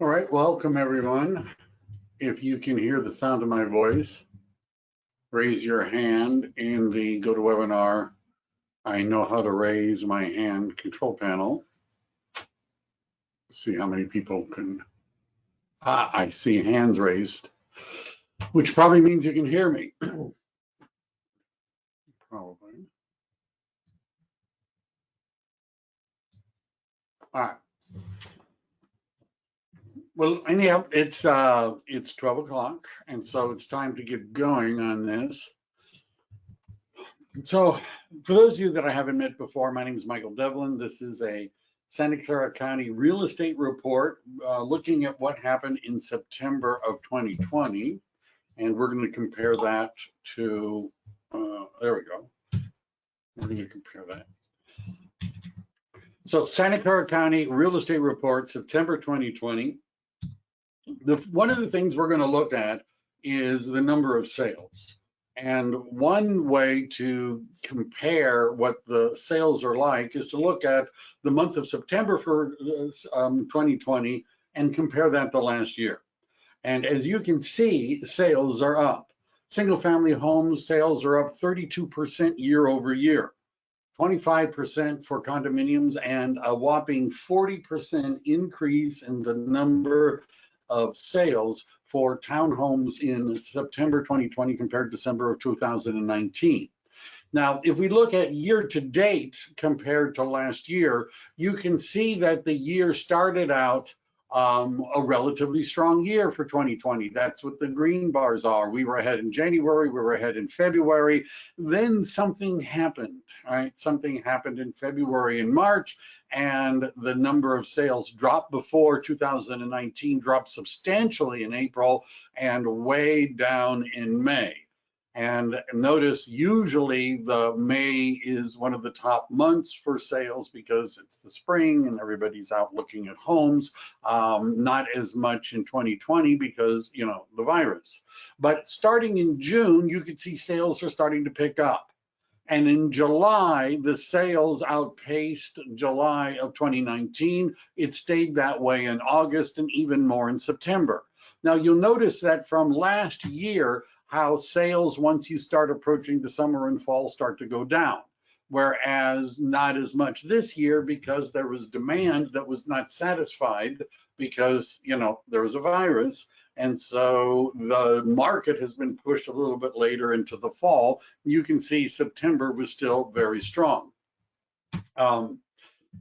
All right, welcome everyone. If you can hear the sound of my voice, raise your hand in the GoToWebinar. I know how to raise my hand control panel. See how many people can. I see hands raised, which probably means you can hear me. Probably. All right. Well, anyhow, it's 12 o'clock, and so it's time to get going on this. So, for those of you that I haven't met before, my name is Michael Devlin. This is a Santa Clara County real estate report looking at what happened in September of 2020, and we're going to compare that to. There we go. We're going to compare that. So, Santa Clara County real estate report, September 2020. One of the things we're going to look at is the number of sales. And one way to compare what the sales are like is to look at the month of September for 2020 and compare that to last year. And as you can see, sales are up. Single family home sales are up 32% year over year, 25% for condominiums, and a whopping 40% increase in the number of sales for townhomes in September 2020 compared to December of 2019. Now, if we look at year to date compared to last year, you can see that the year started out a relatively strong year for 2020. That's what the green bars are. We were ahead in January, we were ahead in February. Then something happened, right? Something happened in February and March, and the number of sales dropped before 2019, dropped substantially in April, and way down in May. And notice usually the May is one of the top months for sales because it's the spring and everybody's out looking at homes. Not as much in 2020 because, you know, the virus. But starting in June, you could see sales are starting to pick up. And in July, the sales outpaced July of 2019. It stayed that way in August and even more in September. Now, you'll notice that from last year, how sales, once you start approaching the summer and fall, start to go down, whereas not as much this year because there was demand that was not satisfied because, you know, there was a virus. And so the market has been pushed a little bit later into the fall. You can see September was still very strong.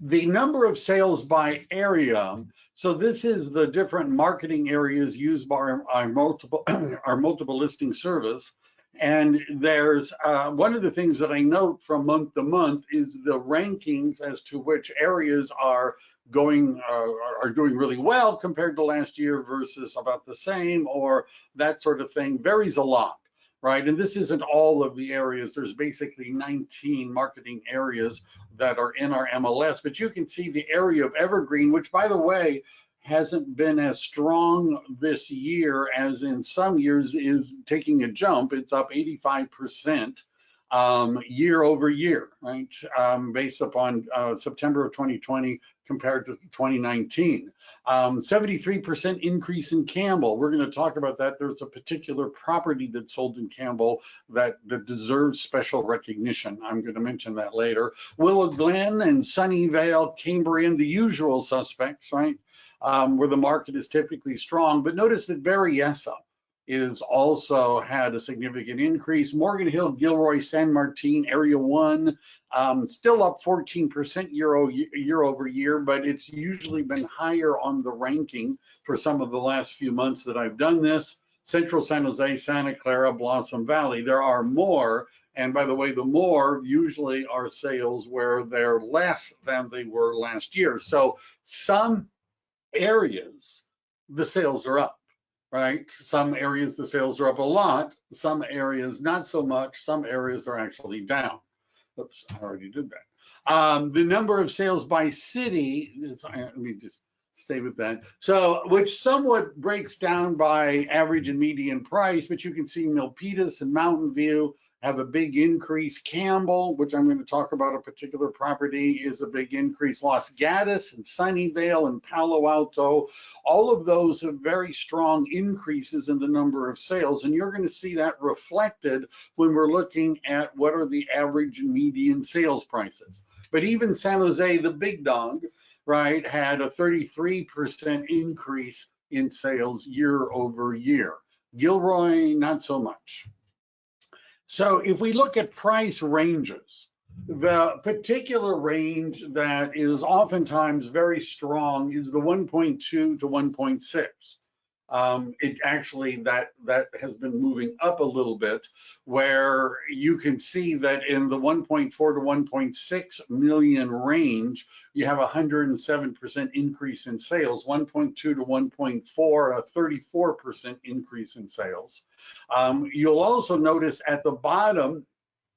The number of sales by area. So this is the different marketing areas used by our multiple listing service. And there's one of the things that I note from month to month is the rankings as to which areas are doing really well compared to last year versus about the same, or that sort of thing varies a lot. Right, and this isn't all of the areas. There's basically 19 marketing areas that are in our MLS, but you can see the area of Evergreen, which by the way, hasn't been as strong this year as in some years, is taking a jump. It's up 85% year over year, right? Based upon September of 2020 compared to 2019. 73% increase in Campbell. We're going to talk about that. There's a particular property that sold in Campbell that deserves special recognition. I'm going to mention that later. Willow Glen and Sunnyvale, Cambrian, the usual suspects, right? Where the market is typically strong. But notice that Berryessa is also had a significant increase. Morgan Hill, Gilroy, San Martin, Area 1, still up 14% year over year, but it's usually been higher on the ranking for some of the last few months that I've done this. Central San Jose, Santa Clara, Blossom Valley. There are more, and by the way, the more usually are sales where they're less than they were last year. So some areas, the sales are up. Right? Some areas the sales are up a lot, some areas not so much, some areas are actually down. Oops, I already did that. The number of sales by city, let me just stay with that. So, which somewhat breaks down by average and median price, but you can see Milpitas and Mountain View have a big increase. Campbell, which I'm going to talk about a particular property, is a big increase. Los Gatos and Sunnyvale and Palo Alto, all of those have very strong increases in the number of sales. And you're going to see that reflected when we're looking at what are the average and median sales prices. But even San Jose, the big dog, right, had a 33% increase in sales year over year. Gilroy, not so much. So if we look at price ranges, the particular range that is oftentimes very strong is the 1.2 to 1.6. It actually, that has been moving up a little bit, where you can see that in the 1.4 to 1.6 million range, you have a 107% increase in sales. 1.2 to 1.4, a 34% increase in sales. You'll also notice at the bottom,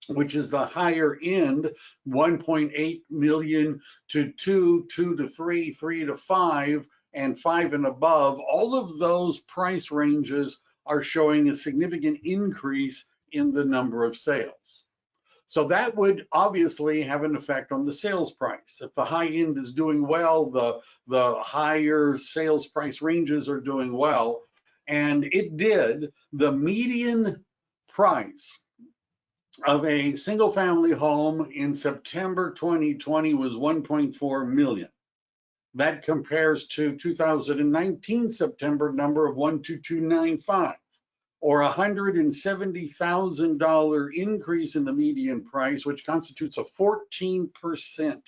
which is the higher end, 1.8 million to 2, 2 to 3, 3 to 5, and 5 and above, all of those price ranges are showing a significant increase in the number of sales. So that would obviously have an effect on the sales price. If the high end is doing well, the higher sales price ranges are doing well. And it did. The median price of a single family home in September 2020 was 1.4 million. That compares to 2019 September number of 12295, or $170,000 increase in the median price, which constitutes a 14%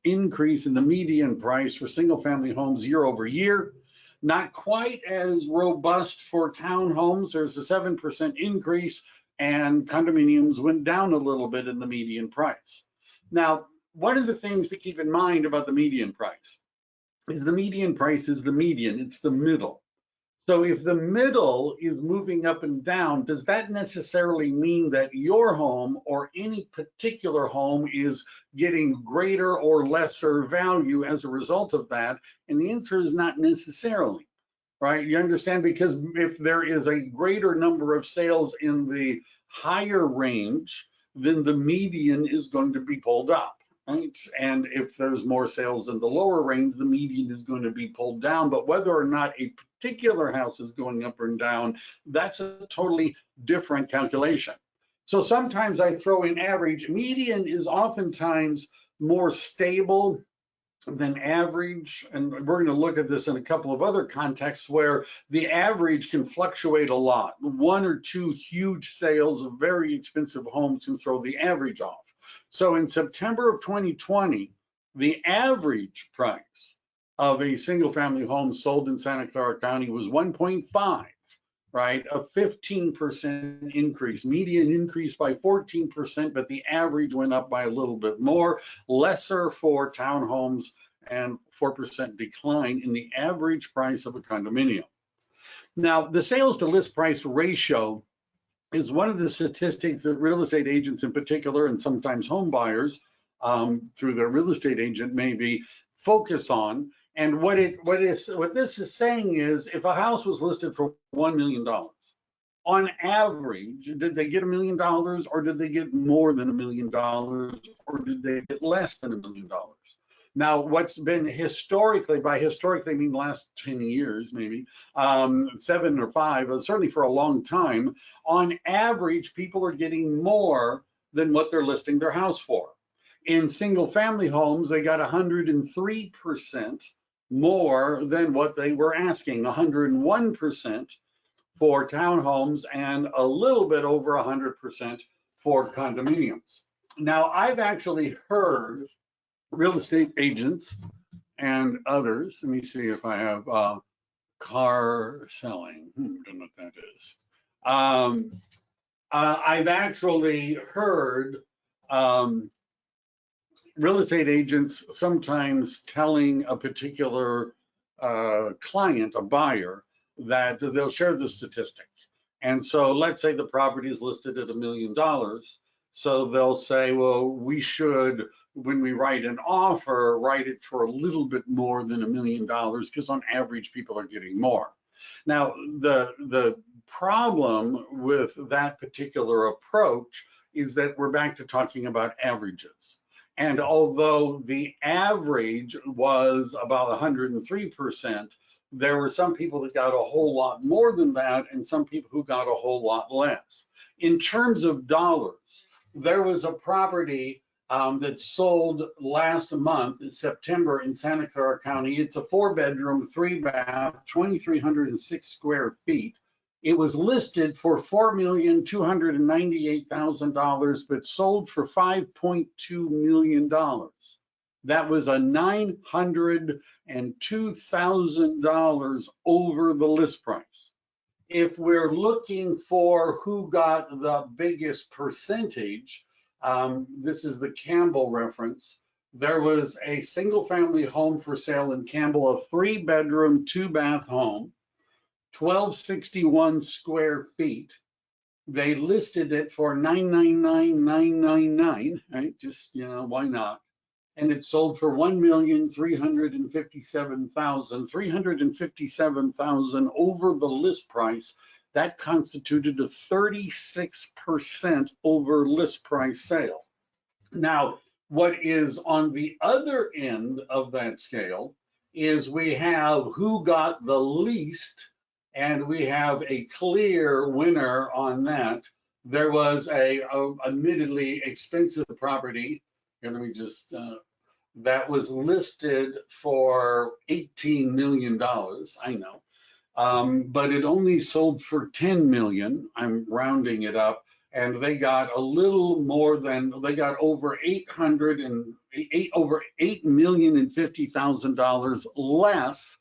increase in the median price for single family homes year over year. Not quite as robust for townhomes. There's a 7% increase, and condominiums went down a little bit in the median price. Now, one of the things to keep in mind about the median price is the median price is the median, it's the middle. So if the middle is moving up and down, does that necessarily mean that your home or any particular home is getting greater or lesser value as a result of that? And the answer is not necessarily, right? You understand? Because if there is a greater number of sales in the higher range, then the median is going to be pulled up. Right? And if there's more sales in the lower range, the median is going to be pulled down. But whether or not a particular house is going up or down, that's a totally different calculation. So sometimes I throw in average. Median is oftentimes more stable than average. And we're going to look at this in a couple of other contexts where the average can fluctuate a lot. One or two huge sales of very expensive homes can throw the average off. So in September of 2020, the average price of a single family home sold in Santa Clara County was 1.5, right? A 15% increase. Median increased by 14%, but the average went up by a little bit more, lesser for townhomes, and 4% decline in the average price of a condominium. Now, the sales to list price ratio is one of the statistics that real estate agents in particular, and sometimes home buyers through their real estate agent, maybe focus on. And what this is saying is, if a house was listed for $1 million, on average, did they get $1 million, or did they get more than $1 million, or did they get less than $1 million? Now, what's been historically, by historically I mean the last 10 years, maybe 7 or 5, certainly for a long time, on average, people are getting more than what they're listing their house for. In single family homes, they got 103% more than what they were asking, 101% for townhomes, and a little bit over 100% for condominiums. Now, I've actually heard real estate agents and others, let me see if I have car selling, don't know what that is. I've actually heard real estate agents sometimes telling a particular client, a buyer, that they'll share the statistic. And so let's say the property is listed at $1 million. So they'll say, well, we should, when we write an offer, write it for a little bit more than $1 million, because on average, people are getting more. Now, the problem with that particular approach is that we're back to talking about averages. And although the average was about 103%, there were some people that got a whole lot more than that and some people who got a whole lot less. In terms of dollars, there was a property that sold last month in September in Santa Clara County. It's a 4-bedroom, 3-bath, 2,306 square feet. It was listed for $4,298,000, but sold for $5.2 million. That was a $902,000 over the list price. If we're looking for who got the biggest percentage, this is the Campbell reference. There was a single-family home for sale in Campbell, a 3-bedroom, 2-bath home, 1,261 square feet. They listed it for $999,999, right? Just, why not? And it sold for $1,357,000 over the list price. That constituted a 36% over list price sale. Now, what is on the other end of that scale is we have who got the least, and we have a clear winner on that. There was a admittedly expensive property. And let me just, that was listed for $18 million, I know. But it only sold for $10 million. I'm rounding it up. And they got a little more than, they got over $8,050,000 less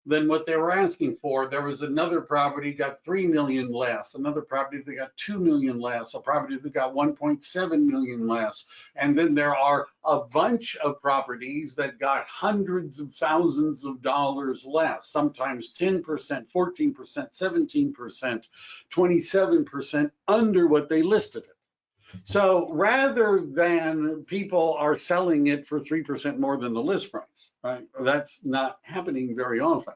than what they were asking for. There was another property got $3 million less, another property that got $2 million less, a property that got $1.7 million less. And then there are a bunch of properties that got hundreds of thousands of dollars less, sometimes 10%, 14%, 17%, 27% under what they listed it. So rather than people are selling it for 3% more than the list price, right? That's not happening very often.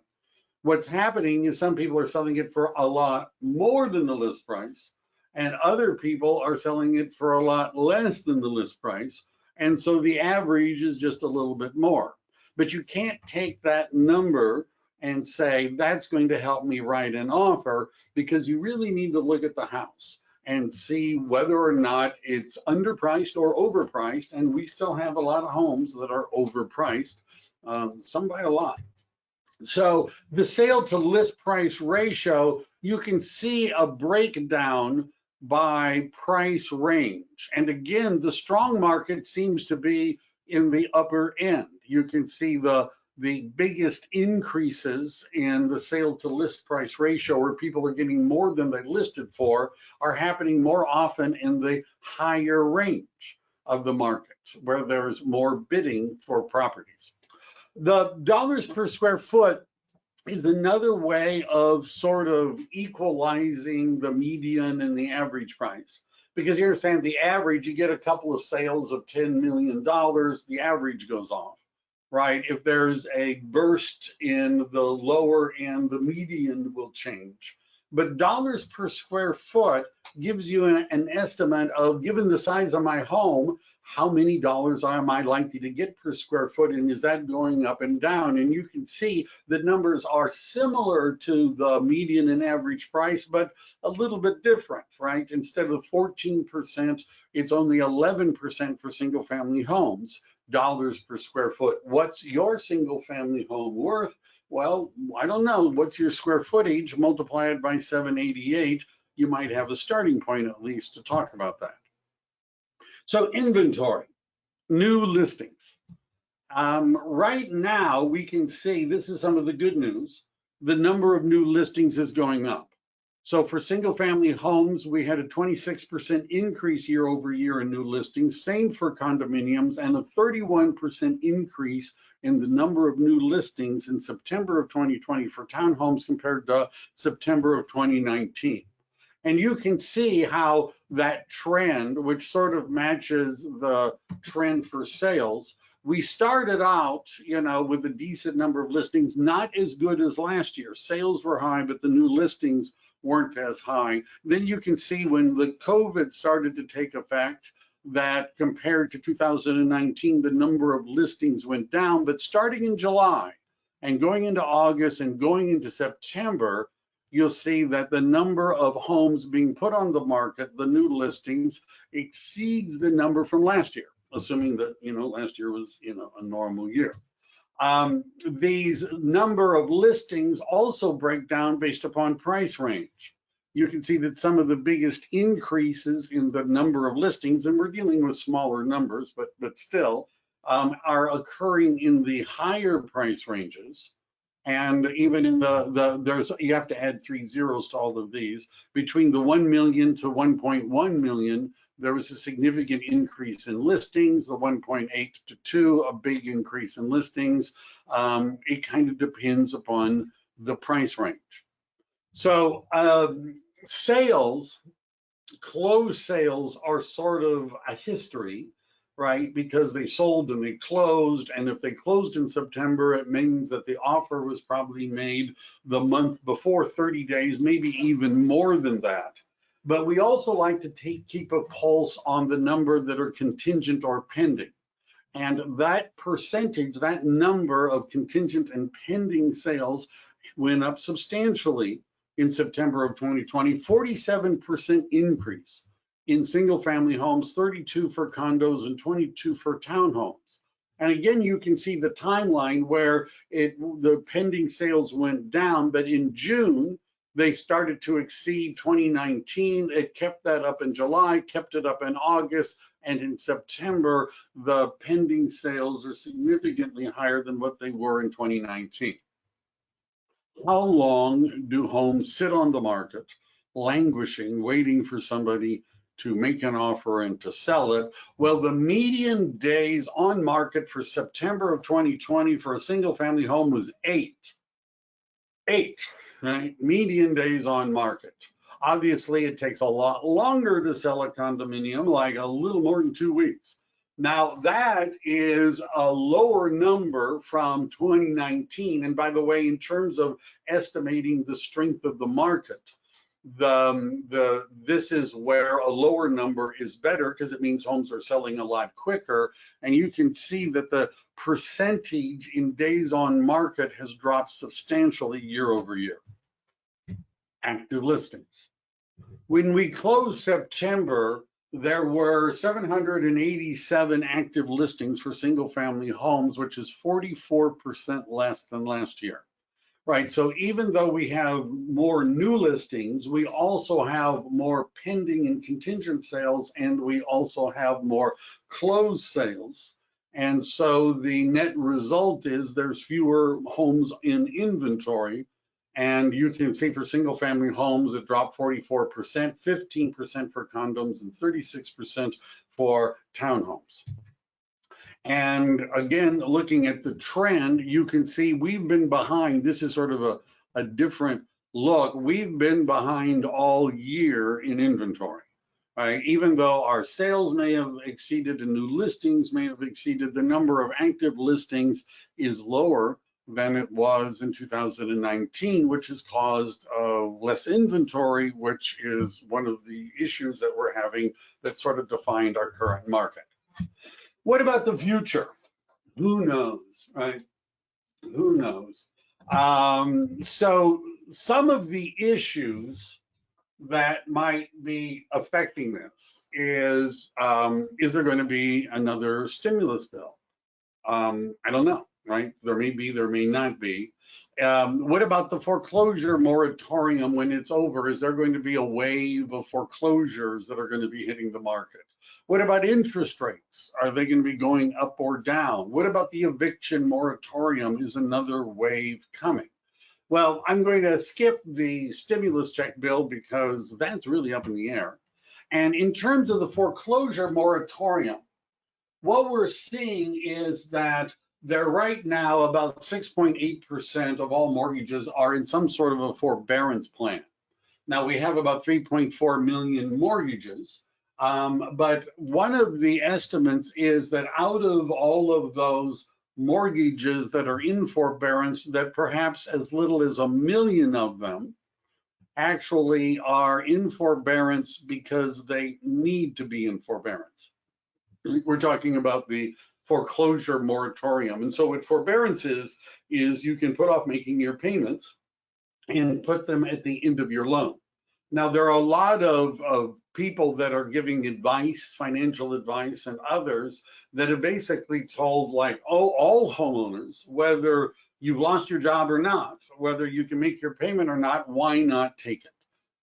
What's happening is some people are selling it for a lot more than the list price, and other people are selling it for a lot less than the list price. And so the average is just a little bit more. But you can't take that number and say, that's going to help me write an offer, because you really need to look at the house and see whether or not it's underpriced or overpriced. And we still have a lot of homes that are overpriced, some by a lot. So the sale to list price ratio, you can see a breakdown by price range. And again, the strong market seems to be in the upper end. You can see the biggest increases in the sale to list price ratio, where people are getting more than they listed for, are happening more often in the higher range of the market, where there's more bidding for properties. The dollars per square foot is another way of sort of equalizing the median and the average price. Because you understand, the average, you get a couple of sales of $10 million, the average goes off. Right? If there's a burst in the lower end, the median will change. But dollars per square foot gives you an estimate of, given the size of my home, how many dollars am I likely to get per square foot, and is that going up and down? And you can see the numbers are similar to the median and average price, but a little bit different, right? Instead of 14%, it's only 11% for single family homes. Dollars per square foot. What's your single family home worth? Well, I don't know. What's your square footage? Multiply it by 788. You might have a starting point at least to talk about that. So inventory, new listings. Right now, we can see, this is some of the good news, the number of new listings is going up. So for single family homes, we had a 26% increase year over year in new listings, same for condominiums, and a 31% increase in the number of new listings in September of 2020 for townhomes compared to September of 2019. And you can see how that trend, which sort of matches the trend for sales, we started out, with a decent number of listings, not as good as last year. Sales were high, but the new listings weren't as high. Then you can see when the COVID started to take effect that compared to 2019, the number of listings went down, but starting in July and going into August and going into September, you'll see that the number of homes being put on the market, the new listings, exceeds the number from last year, assuming that, last year was, a normal year. These number of listings also break down based upon price range. You can see that some of the biggest increases in the number of listings, and we're dealing with smaller numbers, but still, are occurring in the higher price ranges. And even in you have to add 3 zeros to all of these. Between the 1 million to 1.1 million, there was a significant increase in listings. The 1.8 to 2, a big increase in listings. It kind of depends upon the price range. So sales, closed sales are sort of a history, right? Because they sold and they closed, and if they closed in September, it means that the offer was probably made the month before, 30 days, maybe even more than that. But we also like to keep a pulse on the number that are contingent or pending. And that percentage, that number of contingent and pending sales went up substantially in September of 2020, 47% increase in single family homes, 32 for condos and 22 for townhomes. And again, you can see the timeline where the pending sales went down, but in June, they started to exceed 2019. It kept that up in July, kept it up in August, and in September, the pending sales are significantly higher than what they were in 2019. How long do homes sit on the market, languishing, waiting for somebody to make an offer and to sell it? Well, the median days on market for September of 2020 for a single family home was 8. 8, right? Median days on market. Obviously, it takes a lot longer to sell a condominium, like a little more than 2 weeks. Now, that is a lower number from 2019. And by the way, in terms of estimating the strength of the market, this is where a lower number is better because it means homes are selling a lot quicker. And you can see that the percentage in days on market has dropped substantially year over year. Active listings. When we closed September, there were 787 active listings for single family homes, which is 44% less than last year. Right, so even though we have more new listings, we also have more pending and contingent sales, and we also have more closed sales. And so the net result is there's fewer homes in inventory. And you can see for single family homes, it dropped 44%, 15% for condos, and 36% for townhomes. And again, looking at the trend, you can see we've been behind. This is sort of a different look. We've been behind all year in inventory, right? Even though our sales may have exceeded and new listings may have exceeded, the number of active listings is lower than it was in 2019, which has caused less inventory, which is one of the issues that we're having that sort of defined our current market. What about the future? Who knows, right? Who knows? So some of the issues that might be affecting this is there going to be another stimulus bill? I don't know, right? There may be, there may not be. What about the foreclosure moratorium when it's over? Is there going to be a wave of foreclosures that are going to be hitting the market? What about interest rates? Are they going to be going up or down? What about the eviction moratorium? Is another wave coming? Well, I'm going to skip the stimulus check bill because that's really up in the air. And in terms of the foreclosure moratorium, what we're seeing is that there right now about 6.8% of all mortgages are in some sort of a forbearance plan. Now we have about 3.4 million mortgages. But one of the estimates is that out of all of those mortgages that are in forbearance, that perhaps as little as 1 million of them actually are in forbearance because they need to be in forbearance. We're talking about the foreclosure moratorium. And so what forbearance is you can put off making your payments and put them at the end of your loan. Now, there are a lot of people that are giving advice, financial advice, and others that have basically told, like, oh, all homeowners, whether you've lost your job or not, whether you can make your payment or not, why not take it,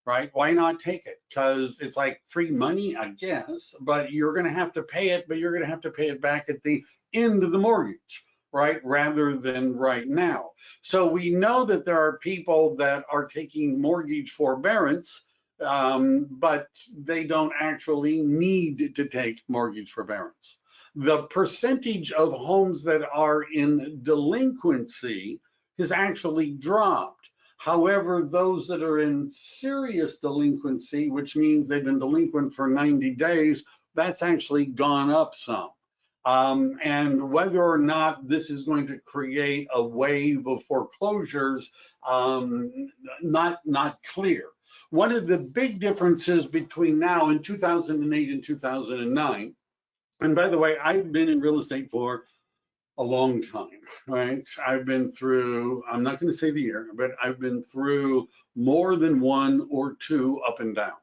right? Why not take it? Because it's like free money, I guess, but you're going to have to pay it, but you're going to have to pay it back at the end of the mortgage, right? Rather than right now. So we know that there are people that are taking mortgage forbearance, but they don't actually need to take mortgage forbearance. The percentage of homes that are in delinquency has actually dropped. However, those that are in serious delinquency, which means they've been delinquent for 90 days, that's actually gone up some. And whether or not this is going to create a wave of foreclosures, not clear. One of the big differences between now and 2008 and 2009, and by the way, I've been in real estate for a long time, right? I've been through, I'm not going to say the year, but I've been through more than one or two up and downs,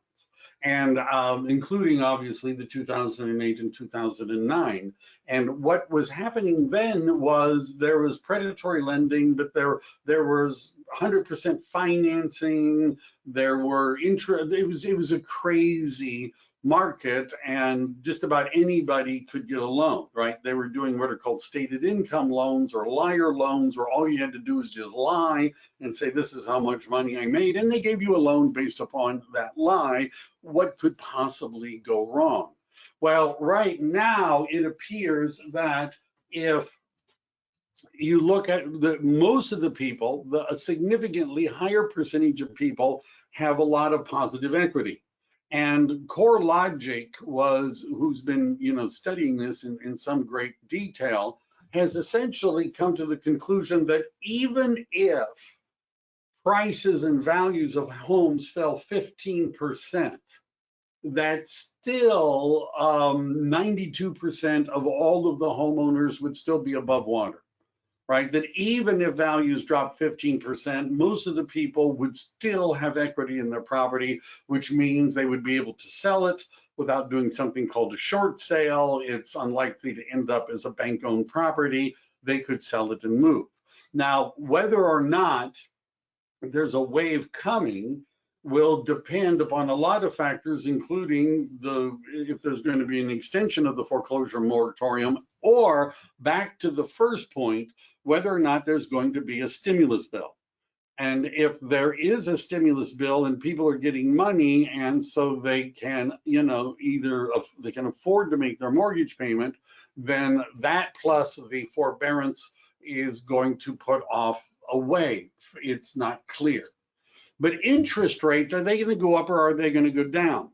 and including obviously the 2008 and 2009. And what was happening then was there was predatory lending, but there was 100% financing. There were it was a crazy market, and just about anybody could get a loan, right? They were doing what are called stated income loans or liar loans, where all you had to do was just lie and say, this is how much money I made, and they gave you a loan based upon that lie. What could possibly go wrong? Well, right now it appears that if you look at most of the people, a significantly higher percentage of people have a lot of positive equity. And CoreLogic who's been, studying this in some great detail, has essentially come to the conclusion that even if prices and values of homes fell 15%, that still 92% of all of the homeowners would still be above water, right? That even if values drop 15%, most of the people would still have equity in their property, which means they would be able to sell it without doing something called a short sale. It's unlikely to end up as a bank-owned property. They could sell it and move. Now, whether or not there's a wave coming will depend upon a lot of factors, including if there's going to be an extension of the foreclosure moratorium, or back to the first point, whether or not there's going to be a stimulus bill. And if there is a stimulus bill and people are getting money, and so they can, either they can afford to make their mortgage payment, then that plus the forbearance is going to put off a wave. It's not clear. But interest rates, are they going to go up or are they going to go down?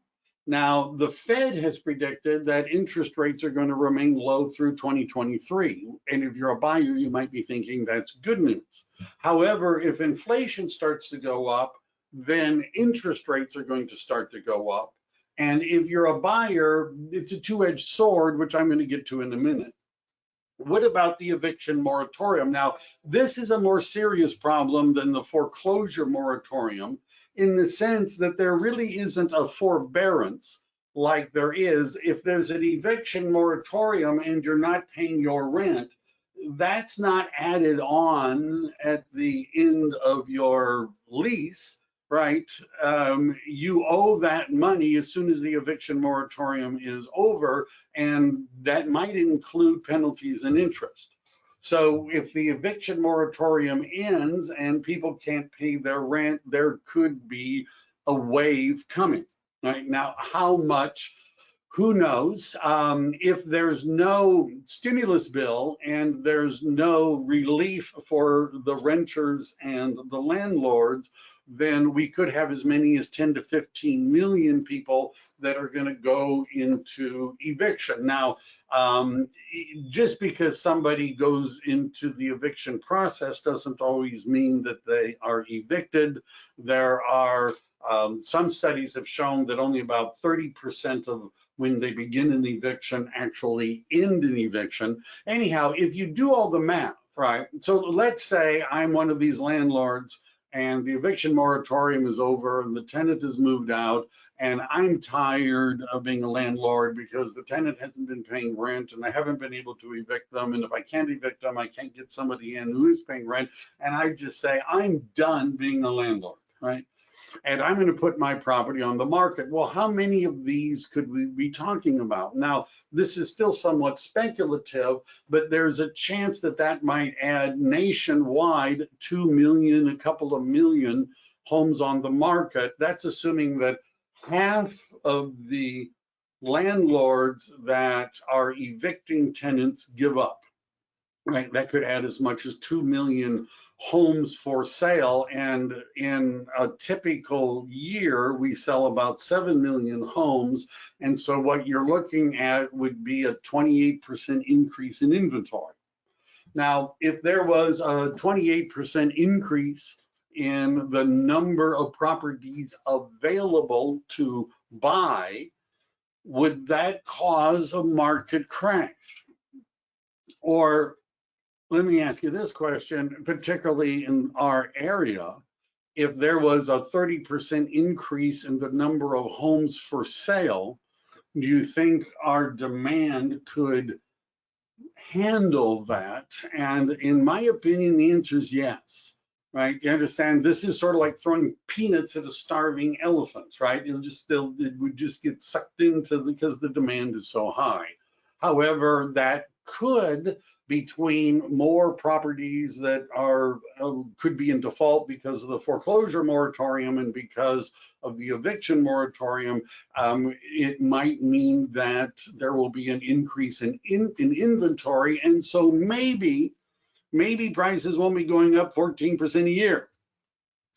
Now, the Fed has predicted that interest rates are going to remain low through 2023. And if you're a buyer, you might be thinking that's good news. However, if inflation starts to go up, then interest rates are going to start to go up. And if you're a buyer, it's a two-edged sword, which I'm going to get to in a minute. What about the eviction moratorium? Now, this is a more serious problem than the foreclosure moratorium, in the sense that there really isn't a forbearance like there is. If there's an eviction moratorium and you're not paying your rent, that's not added on at the end of your lease, right? You owe that money as soon as the eviction moratorium is over, and that might include penalties and interest. So if the eviction moratorium ends and people can't pay their rent, there could be a wave coming, right? Now, how much? Who knows? If there's no stimulus bill and there's no relief for the renters and the landlords, then we could have as many as 10 to 15 million people that are going to go into eviction. Now, just because somebody goes into the eviction process doesn't always mean that they are evicted. There are some studies have shown that only about 30% of when they begin an eviction actually end an eviction. Anyhow, if you do all the math, right? So let's say I'm one of these landlords and the eviction moratorium is over and the tenant has moved out, and I'm tired of being a landlord because the tenant hasn't been paying rent and I haven't been able to evict them. And if I can't evict them, I can't get somebody in who is paying rent. And I just say, I'm done being a landlord, right? And I'm going to put my property on the market. Well, how many of these could we be talking about? Now, this is still somewhat speculative, but there's a chance that that might add nationwide 2 million, a couple of million homes on the market. That's assuming that half of the landlords that are evicting tenants give up, right? That could add as much as 2 million homes for sale. And in a typical year, we sell about 7 million homes. And so what you're looking at would be a 28% increase in inventory. Now, if there was a 28% increase in the number of properties available to buy, would that cause a market crash? Or let me ask you this question, particularly in our area, if there was a 30% increase in the number of homes for sale, do you think our demand could handle that? And in my opinion, the answer is yes, right? You understand, this is sort of like throwing peanuts at a starving elephant, right? It would just get sucked into because the demand is so high. However, that could, between more properties that are could be in default because of the foreclosure moratorium and because of the eviction moratorium, it might mean that there will be an increase in inventory, and so maybe prices won't be going up 14% a year.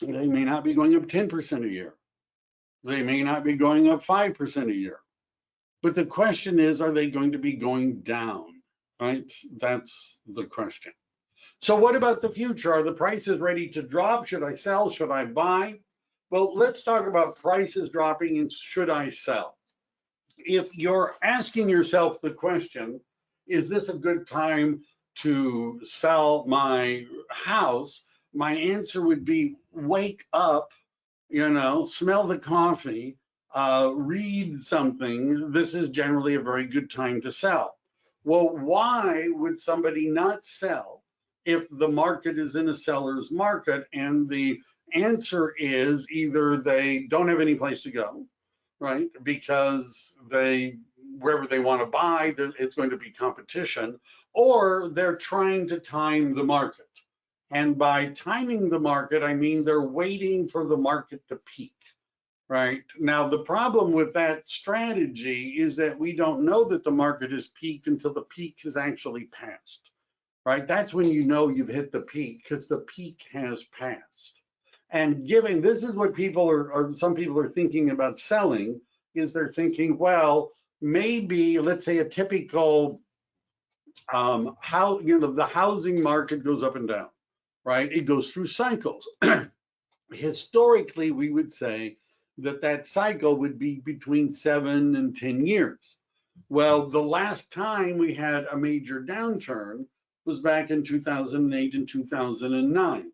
They may not be going up 10% a year. They may not be going up 5% a year. But the question is, are they going to be going down? Right? That's the question. So what about the future? Are the prices ready to drop? Should I sell? Should I buy? Well, let's talk about prices dropping and should I sell? If you're asking yourself the question, is this a good time to sell my house? My answer would be wake up, smell the coffee, read something. This is generally a very good time to sell. Well, why would somebody not sell if the market is in a seller's market? And the answer is either they don't have any place to go, right? Because wherever they want to buy, it's going to be competition, or they're trying to time the market. And by timing the market, I mean they're waiting for the market to peak. Right. Now, the problem with that strategy is that we don't know that the market has peaked until the peak has actually passed. Right. That's when you know you've hit the peak, because the peak has passed. And this is what some people are thinking about selling, is they're thinking, well, maybe, let's say a typical the housing market goes up and down, right? It goes through cycles. Historically, we would say that cycle would be between 7 and 10 years. Well, the last time we had a major downturn was back in 2008 and 2009.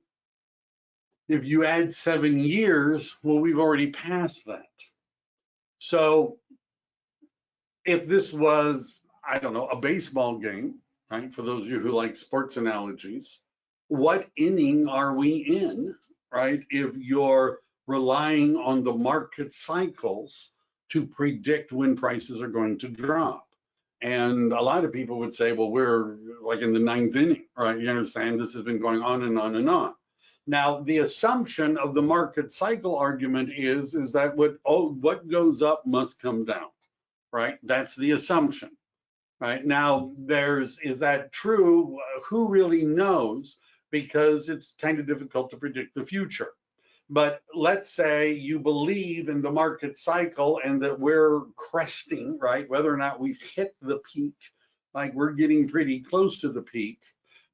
If you add 7 years, well, we've already passed that. So if this was, I don't know, a baseball game, right? For those of you who like sports analogies, what inning are we in, right? If you're relying on the market cycles to predict when prices are going to drop. And a lot of people would say, well, we're like in the 9th inning, right? You understand, this has been going on and on and on. Now, the assumption of the market cycle argument is that what goes up must come down, right? That's the assumption, right? Now, is that true? Who really knows? Because it's kind of difficult to predict the future. But let's say you believe in the market cycle and that we're cresting, right? Whether or not we've hit the peak, like we're getting pretty close to the peak,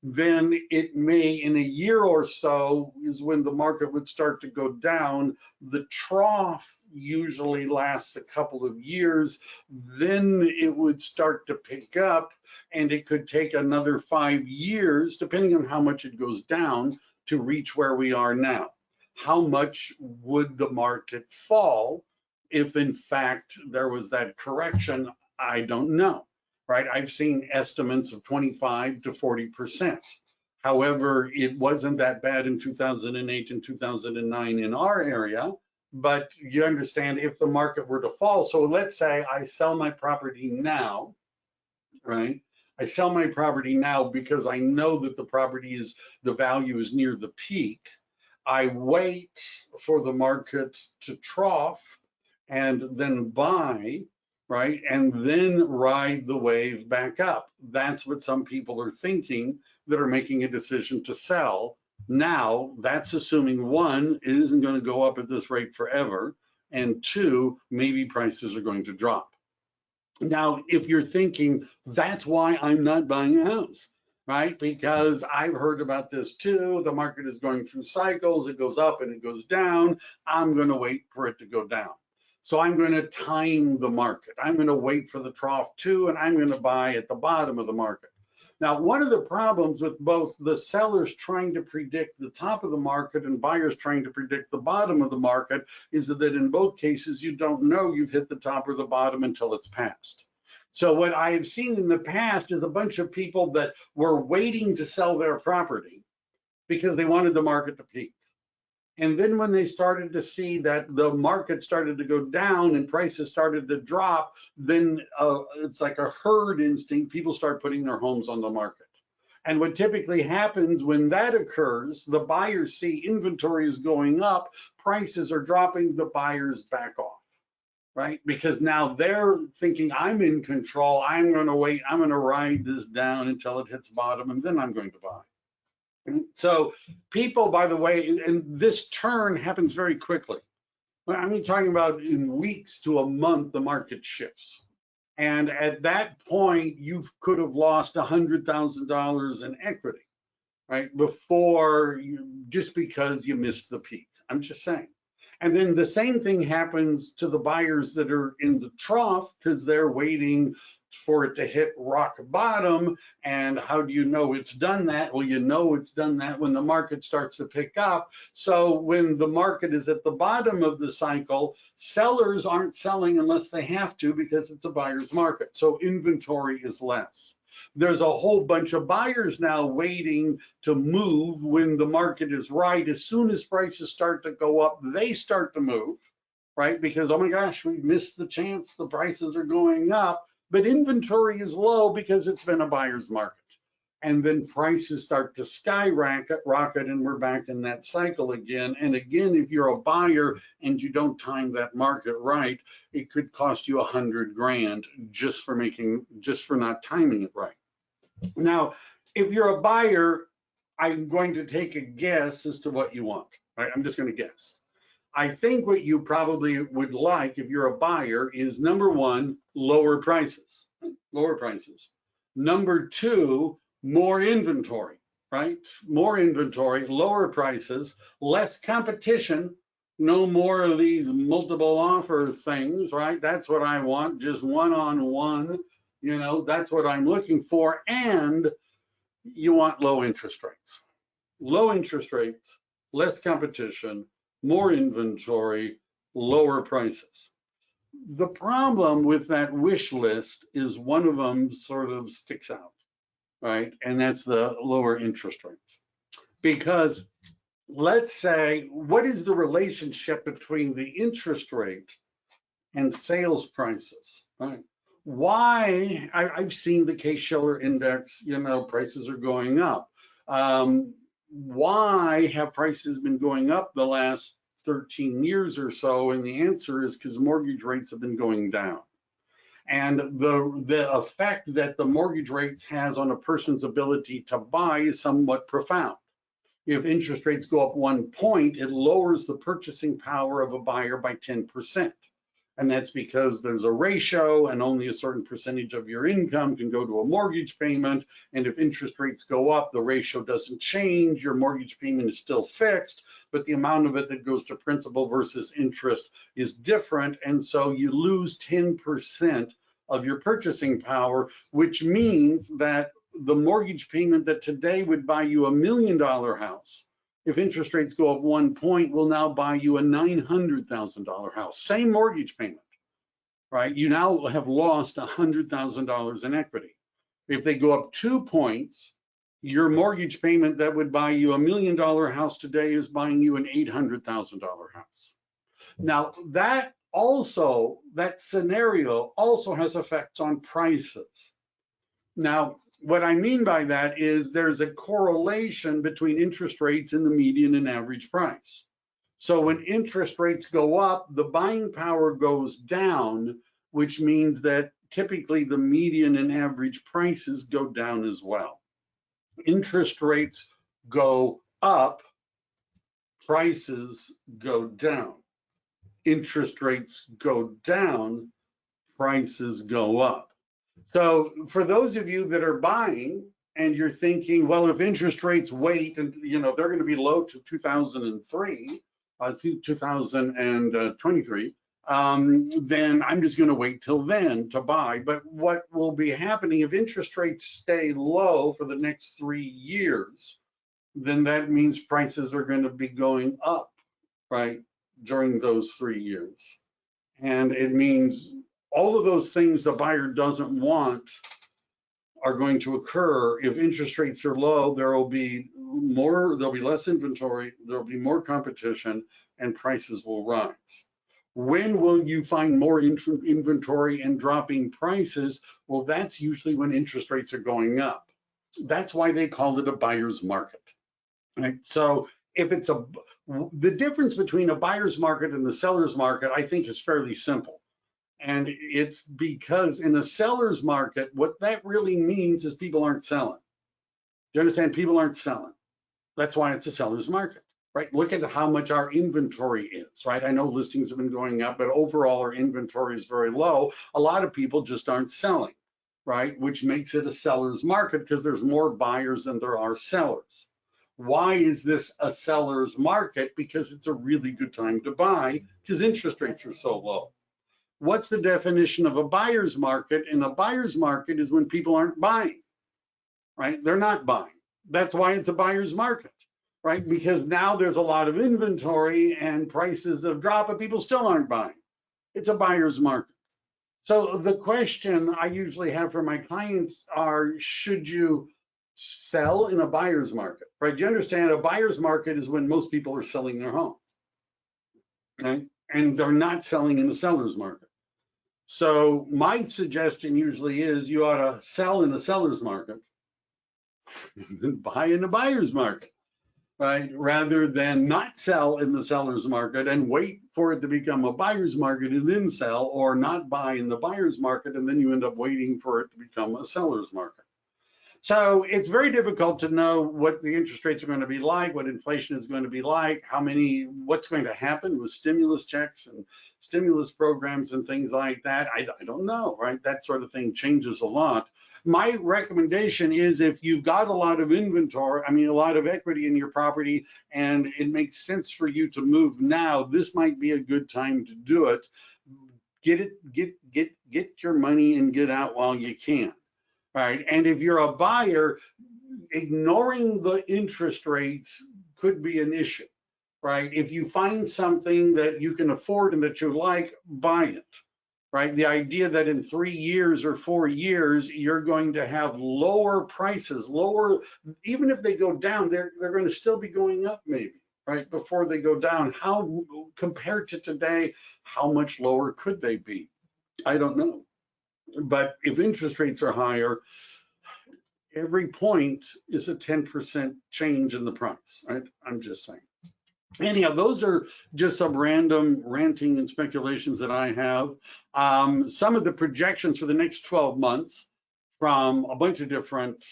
then it may, in a year or so, is when the market would start to go down. The trough usually lasts a couple of years, then it would start to pick up, and it could take another 5 years, depending on how much it goes down, to reach where we are now. How much would the market fall if in fact there was that correction? I don't know, right? I've seen estimates of 25 to 40%. However, it wasn't that bad in 2008 and 2009 in our area, but you understand if the market were to fall. So let's say I sell my property now, right? I sell my property now because I know that the value is near the peak. I wait for the market to trough and then buy, right? And then ride the wave back up. That's what some people are thinking that are making a decision to sell. Now, that's assuming one, it isn't going to go up at this rate forever, and two, maybe prices are going to drop. Now, if you're thinking, that's why I'm not buying a house, right? Because I've heard about this too. The market is going through cycles. It goes up and it goes down. I'm going to wait for it to go down. So I'm going to time the market. I'm going to wait for the trough too, and I'm going to buy at the bottom of the market. Now, one of the problems with both the sellers trying to predict the top of the market and buyers trying to predict the bottom of the market is that in both cases, you don't know you've hit the top or the bottom until it's passed. So what I have seen in the past is a bunch of people that were waiting to sell their property because they wanted the market to peak. And then when they started to see that the market started to go down and prices started to drop, then it's like a herd instinct. People start putting their homes on the market. And what typically happens when that occurs, the buyers see inventory is going up, prices are dropping, the buyers back off, right? Because now they're thinking, I'm in control, I'm going to wait, I'm going to ride this down until it hits bottom, and then I'm going to buy. So people, by the way, and this turn happens very quickly. I mean, talking about in weeks to a month, the market shifts. And at that point, you could have lost $100,000 in equity, right? Before just because you missed the peak. I'm just saying. And then the same thing happens to the buyers that are in the trough because they're waiting for it to hit rock bottom. And how do you know it's done that? Well, you know it's done that when the market starts to pick up. So when the market is at the bottom of the cycle, sellers aren't selling unless they have to because it's a buyer's market. So inventory is less. There's a whole bunch of buyers now waiting to move when the market is right. As soon as prices start to go up, they start to move, right? Because, oh my gosh, we missed the chance, the prices are going up, but inventory is low because it's been a buyer's market. And then prices start to skyrocket, and we're back in that cycle again. And again, if you're a buyer and you don't time that market right, it could cost you $100,000 just for not timing it right. Now, if you're a buyer, I'm going to take a guess as to what you want, right? I'm just going to guess. I think what you probably would like if you're a buyer is number one, lower prices. Number two, more inventory, right? More inventory, lower prices, less competition, no more of these multiple offer things, right? That's what I want, just one-on-one, that's what I'm looking for. And you want low interest rates. Low interest rates, less competition, more inventory, lower prices. The problem with that wish list is one of them sort of sticks out, right? And that's the lower interest rates. Because let's say, what is the relationship between the interest rate and sales prices, right? Why, I've seen the Case-Shiller index, prices are going up. Why have prices been going up the last 13 years or so? And the answer is because mortgage rates have been going down. And the effect that the mortgage rates has on a person's ability to buy is somewhat profound. If interest rates go up 1 point, it lowers the purchasing power of a buyer by 10%. And that's because there's a ratio and only a certain percentage of your income can go to a mortgage payment. And if interest rates go up, the ratio doesn't change. Your mortgage payment is still fixed, but the amount of it that goes to principal versus interest is different. And so you lose 10% of your purchasing power, which means that the mortgage payment that today would buy you $1 million house, if interest rates go up 1 point, will now buy you a $900,000 house. Same mortgage payment, right? You now have lost $100,000 in equity. If they go up 2 points, your mortgage payment that would buy you $1 million house today is buying you an $800,000 house. Now, that scenario also has effects on prices. Now, what I mean by that is there's a correlation between interest rates and the median and average price. So when interest rates go up, the buying power goes down, which means that typically the median and average prices go down as well. Interest rates go up, prices go down. Interest rates go down, prices go up. So for those of you that are buying and you're thinking, well, if interest rates wait and they're going to be low to 2023, 2023, then I'm just going to wait till then to buy. But what will be happening if interest rates stay low for the next 3 years, then that means prices are going to be going up, right, during those 3 years. And it means all of those things the buyer doesn't want are going to occur. If interest rates are low, there'll be less inventory, there'll be more competition, and prices will rise. When will you find more inventory and dropping prices? Well, that's usually when interest rates are going up. That's why they call it a buyer's market, right? So if it's the difference between a buyer's market and the seller's market, I think is fairly simple. And it's because in a seller's market, what that really means is people aren't selling. You understand? People aren't selling. That's why it's a seller's market, right? Look at how much our inventory is, right? I know listings have been going up, but overall our inventory is very low. A lot of people just aren't selling, right? Which makes it a seller's market because there's more buyers than there are sellers. Why is this a seller's market? Because it's a really good time to buy because interest rates are so low. What's the definition of a buyer's market? And a buyer's market is when people aren't buying, right? They're not buying. That's why it's a buyer's market, right? Because now there's a lot of inventory and prices have dropped, but people still aren't buying. It's a buyer's market. So the question I usually have for my clients are, should you sell in a buyer's market, right? You understand a buyer's market is when most people are selling their home, right? And they're not selling in the seller's market. So my suggestion usually is you ought to sell in the seller's market and buy in the buyer's market, right? Rather than not sell in the seller's market and wait for it to become a buyer's market and then sell, or not buy in the buyer's market and then you end up waiting for it to become a seller's market. So it's very difficult to know what the interest rates are going to be like, what inflation is going to be like, what's going to happen with stimulus checks and stimulus programs and things like that. I don't know, right? That sort of thing changes a lot. My recommendation is if you've got a lot of inventory, a lot of equity in your property, and it makes sense for you to move now, this might be a good time to do it. Get your money and get out while you can. Right. And if you're a buyer, ignoring the interest rates could be an issue, right? If you find something that you can afford and that you like, buy it, right? The idea that in 3 years or 4 years, you're going to have lower prices, even if they go down, they're going to still be going up maybe, right? Before they go down. How, compared to today, how much lower could they be? I don't know. But if interest rates are higher, every point is a 10% change in the price, right? I'm just saying. Anyhow, those are just some random ranting and speculations that I have. Some of the projections for the next 12 months from a bunch of different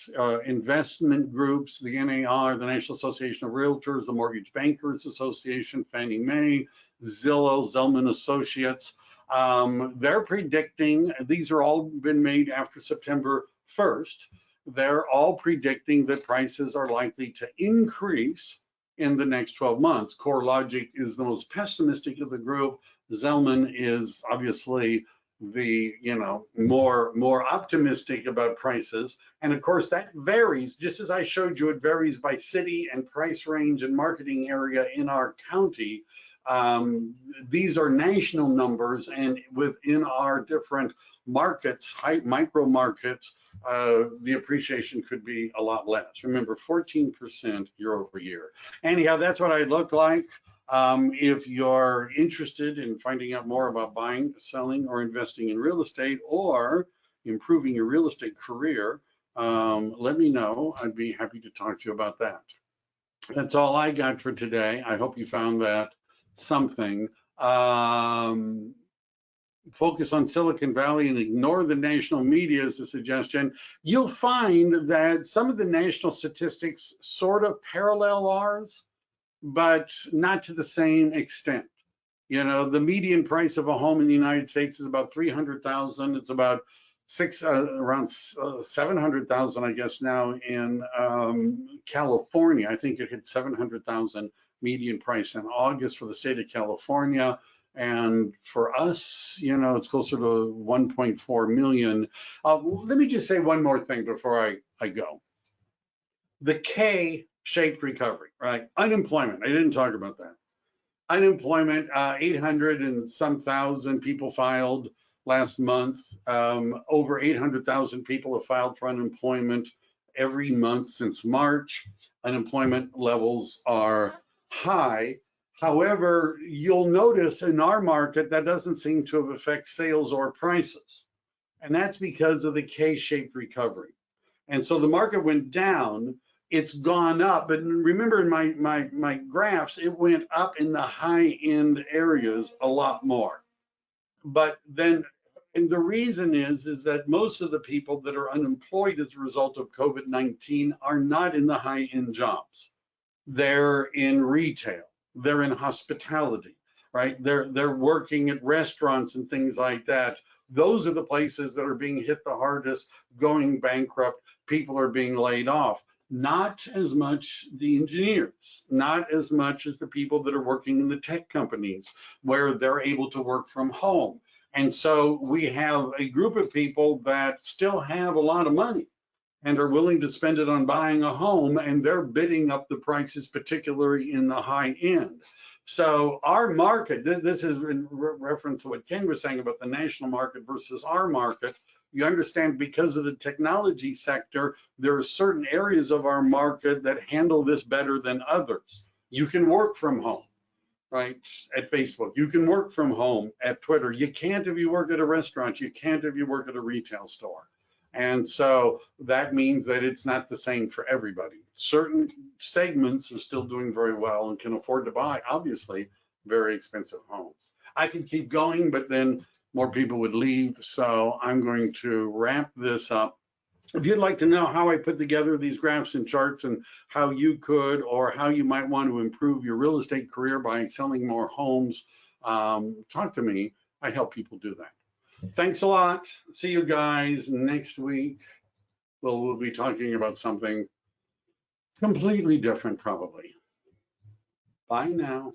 investment groups, the NAR, the National Association of Realtors, the Mortgage Bankers Association, Fannie Mae, Zillow, Zelman Associates. They're predicting, these are all been made after September 1st, they're all predicting that prices are likely to increase in the next 12 months. CoreLogic is the most pessimistic of the group. Zelman is obviously the more optimistic about prices, and of course that varies, just as I showed you. It varies by city and price range and marketing area in our county. These are national numbers, and within our different markets, micro markets, the appreciation could be a lot less. Remember, 14% year over year. Anyhow, that's what I look like. If you're interested in finding out more about buying, selling, or investing in real estate, or improving your real estate career, let me know. I'd be happy to talk to you about that. That's all I got for today. I hope you found that something. Focus on Silicon Valley and ignore the national media is a suggestion. You'll find that some of the national statistics sort of parallel ours, but not to the same extent. The median price of a home in the United States is about $300,000. It's about around 700,000, I guess, now in California. I think it hit 700,000 median price in August for the state of California. And for us, it's closer to 1.4 million. Let me just say one more thing before I go. The K-shaped recovery, right? Unemployment, I didn't talk about that. Unemployment, 800 and some thousand people filed last month. Over 800,000 people have filed for unemployment every month since March. Unemployment levels are high. However, you'll notice in our market that doesn't seem to have affected sales or prices. And that's because of the K-shaped recovery. And so the market went down, it's gone up. But remember in my graphs, it went up in the high-end areas a lot more. But then, and the reason is that most of the people that are unemployed as a result of COVID-19 are not in the high-end jobs. They're in retail. They're in hospitality, right? They're working at restaurants and things like that. Those are the places that are being hit the hardest, going bankrupt. People are being laid off. Not as much the engineers, not as much as the people that are working in the tech companies where they're able to work from home. And so we have a group of people that still have a lot of money and are willing to spend it on buying a home, and they're bidding up the prices, particularly in the high end. So our market, this is in reference to what Ken was saying about the national market versus our market. You understand, because of the technology sector, there are certain areas of our market that handle this better than others. You can work from home, right, at Facebook. You can work from home at Twitter. You can't if you work at a restaurant. You can't if you work at a retail store. And so that means that it's not the same for everybody. Certain segments are still doing very well and can afford to buy, obviously, very expensive homes. I could keep going, but then more people would leave. So I'm going to wrap this up. If you'd like to know how I put together these graphs and charts and how you could, or how you might want to improve your real estate career by selling more homes, talk to me. I help people do that. Thanks a lot. See you guys next week. We'll be talking about something completely different, probably. Bye now.